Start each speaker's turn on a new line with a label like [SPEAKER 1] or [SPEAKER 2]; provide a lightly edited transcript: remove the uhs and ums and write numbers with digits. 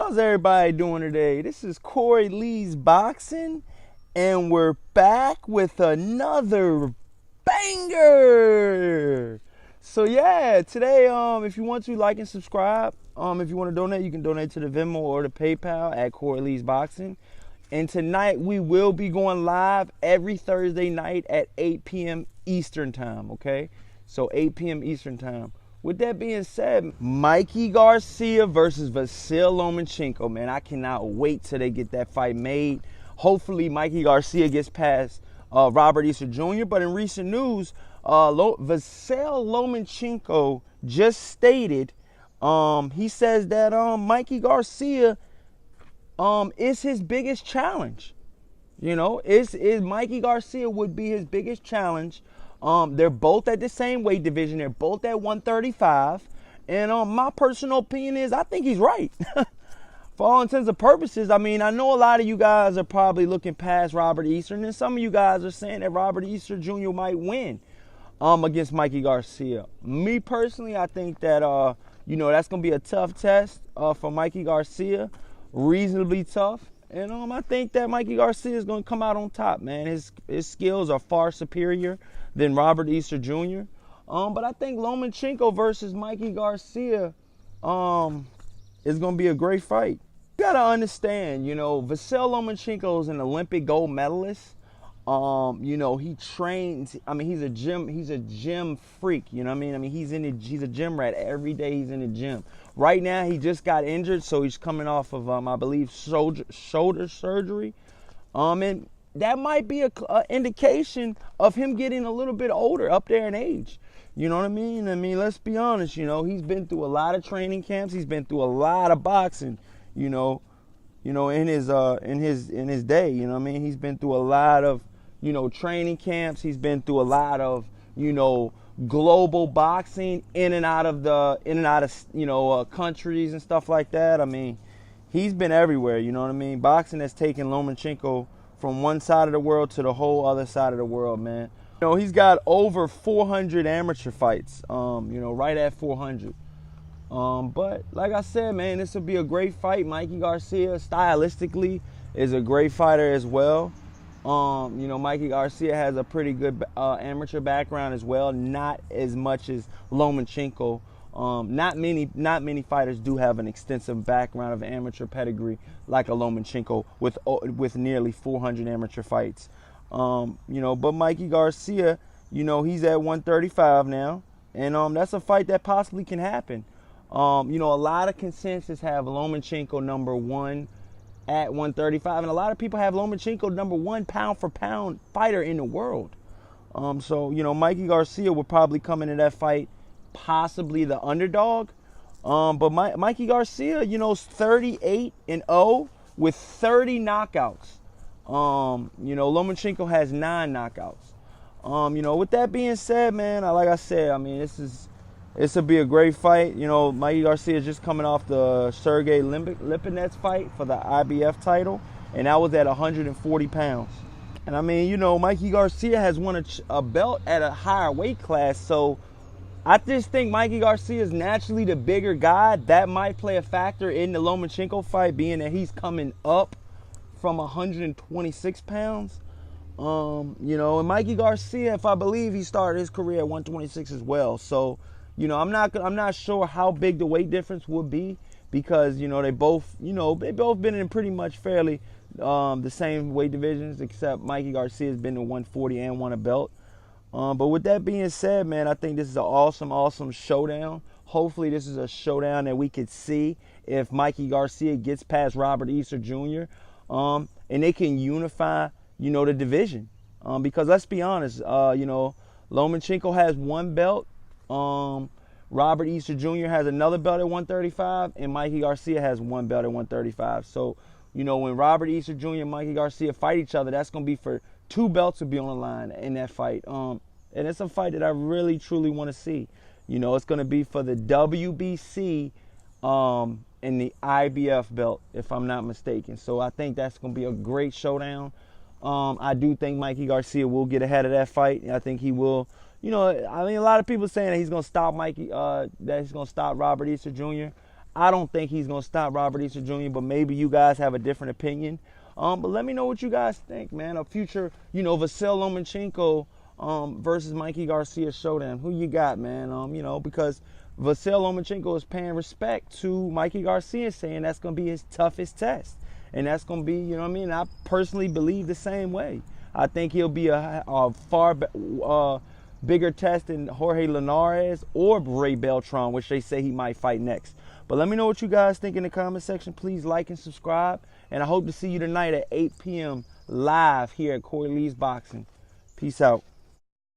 [SPEAKER 1] How's everybody doing today? This is Corey Lee's Boxing, and we're back with another banger. So yeah, today, if you want to like and subscribe, if you want to donate, you can donate to the Venmo or the PayPal at Corey Lee's Boxing. And tonight we will be going live every Thursday night at 8 p.m. Eastern time. Okay, so 8 p.m. Eastern time. With that being said, Mikey Garcia versus Vasyl Lomachenko, man, I cannot wait till they get that fight made. Hopefully, Mikey Garcia gets past Robert Easter Jr. But in recent news, Vasyl Lomachenko just stated, he says that Mikey Garcia is his biggest challenge. You know, Mikey Garcia would be his biggest challenge. They're both at the same weight division. They're both at 135. And my personal opinion is I think he's right. For all intents and purposes, I mean, I know a lot of you guys are probably looking past Robert Easter, and then some of you guys are saying that Robert Easter Jr. might win against Mikey Garcia. Me personally, I think that, that's going to be a tough test for Mikey Garcia, reasonably tough. And I think that Mikey Garcia is going to come out on top, man. His skills are far superior than Robert Easter Jr. But I think Lomachenko versus Mikey Garcia is going to be a great fight. You got to understand, Vasyl Lomachenko is an Olympic gold medalist. He trains. I mean, he's a gym freak. You know what I mean? I mean, he's a gym rat. Every day he's in the gym. Right now, he just got injured, so he's coming off of, I believe, shoulder surgery. And that might be an indication of him getting a little bit older, up there in age. You know what I mean? I mean, let's be honest. He's been through a lot of training camps. He's been through a lot of boxing. In his day. You know what I mean? He's been through a lot of training camps. He's been through a lot of global boxing in and out of countries and stuff like that. I mean, he's been everywhere. You know what I mean? Boxing has taken Lomachenko from one side of the world to the whole other side of the world, man. He's got over 400 amateur fights. Right at 400. But like I said, man, this will be a great fight. Mikey Garcia, stylistically, is a great fighter as well. Mikey Garcia has a pretty good amateur background as well. Not as much as Lomachenko. Not many fighters do have an extensive background of amateur pedigree like a Lomachenko with nearly 400 amateur fights. But Mikey Garcia, he's at 135 now, and that's a fight that possibly can happen. A lot of consensus have Lomachenko number one at 135, and a lot of people have Lomachenko number one pound for pound fighter in the world. So Mikey Garcia would probably come into that fight possibly the underdog. But Mikey Garcia, is 38-0 with 30 knockouts. Lomachenko has 9 knockouts. With that being said, man, like I said, I mean, this will be a great fight. Mikey Garcia is just coming off the Sergey Lipinets fight for the IBF title, and that was at 140 pounds. And I mean, Mikey Garcia has won a belt at a higher weight class, so I just think Mikey Garcia is naturally the bigger guy. That might play a factor in the Lomachenko fight, being that he's coming up from 126 pounds. And Mikey Garcia, if I believe, he started his career at 126 as well. So, I'm not sure how big the weight difference would be, because they both been in pretty much fairly the same weight divisions, except Mikey Garcia has been to 140 and won a belt. But with that being said, man, I think this is an awesome showdown. Hopefully this is a showdown that we could see if Mikey Garcia gets past Robert Easter Jr. And they can unify, the division. Because let's be honest, Lomachenko has one belt. Robert Easter Jr. has another belt at 135, and Mikey Garcia has one belt at 135. So, when Robert Easter Jr. and Mikey Garcia fight each other, that's going to be for 2 belts to be on the line in that fight. And it's a fight that I really, truly want to see. It's going to be for the WBC and the IBF belt, if I'm not mistaken. So I think that's going to be a great showdown. I do think Mikey Garcia will get ahead of that fight. I think he will. A lot of people saying that he's going to stop that he's going to stop Robert Easter Jr. I don't think he's going to stop Robert Easter Jr., but maybe you guys have a different opinion. But let me know what you guys think, man. A future, Vasyl Lomachenko versus Mikey Garcia showdown. Who you got, man? Because Vasyl Lomachenko is paying respect to Mikey Garcia, saying that's going to be his toughest test. And that's going to be, I personally believe the same way. I think he'll be a far bigger test than Jorge Linares or Ray Beltran, which they say he might fight next. But let me know what you guys think in the comment section. Please like and subscribe. And I hope to see you tonight at 8 p.m. live here at Corey Lee's Boxing. Peace out.